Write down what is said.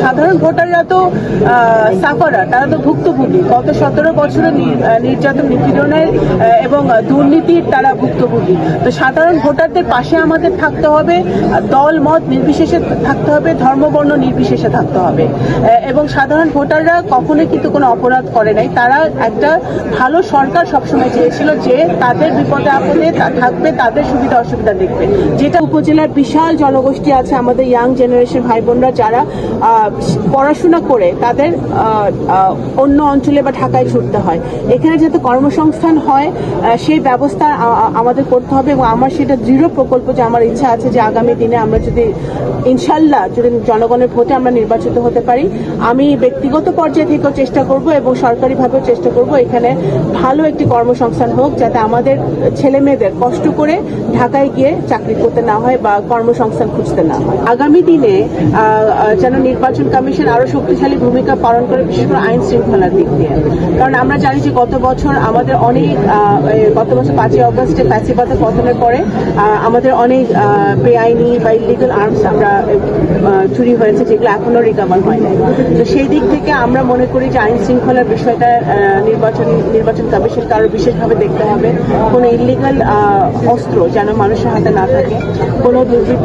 সাধারণ ভোটাররা তো সাফারার, তারা তো ভুক্তভোগী। গত 17 বছরের নির্যাতন, নিপীড়নের এবং দুর্নীতির তারা ভুক্তভোগী। তো সাধারণ ভোটারদের পাশে আমাদের থাকতে হবে, দল মত নির্বিশেষে থাকতে হবে, ধর্মবর্ণ নির্বিশেষে থাকতে হবে। এবং সাধারণ ভোটাররা কখনোই কিন্তু কোনো অপরাধ করে নাই। তারা একটা ভালো সরকার সবসময় চেয়েছিল, যে তাদের বিপদে আপদে থাকবে, তাদের সুবিধা অসুবিধা দেখবে। যেটা উপজেলার বিশাল জনগোষ্ঠী আছে, আমাদের ইয়াং জেনারেশন ভাই বোনরা যারা পড়াশোনা করে তাদের অন্য অঞ্চলে বা ঢাকায় ছুটতে হয়, এখানে যাতে কর্মসংস্থান হয় সেই ব্যবস্থা আমাদের করতে হবে। এবং আমার সেটা দৃঢ় প্রকল্প যে আমার ইচ্ছা আছে যে আগামী দিনে আমরা যদি ইনশাল্লাহ যদি জনগণের ভোটে আমরা নির্বাচিত হতে পারি, আমি ব্যক্তিগত পর্যায়ে থেকেও চেষ্টা করব এবং সরকারিভাবেও চেষ্টা করব এখানে ভালো একটি কর্মসংস্থান হোক, যাতে আমাদের ছেলে মেয়েদের কষ্ট করে ঢাকায় গিয়ে চাকরি করতে না হয় বা কর্মসংস্থান খুঁজতে না হয়। আগামী দিনে যেন নির্বাচন কমিশন আরো শক্তিশালী ভূমিকা পালন করে, বিশেষ করে আইন শৃঙ্খলার দিক দিয়ে। কারণ আমরা জানি যে গত বছর 5ই অগস্টে ফ্যাসিবাদের পতনের পরে আমাদের অনেক বেআইনি বা ইলিগাল আর্মস আমরা চুরি হয়েছে, যেগুলো এখনো রিকভার হয় নাই। তো সেই দিক থেকে আমরা মনে করি যে আইন শৃঙ্খলার বিষয়টা নির্বাচন কমিশনকে আরো বিশেষভাবে দেখতে হবে। কোনো ইলিগাল অস্ত্র যেন মানুষের হাতে না থাকে, কোনো দুর্বৃত্ত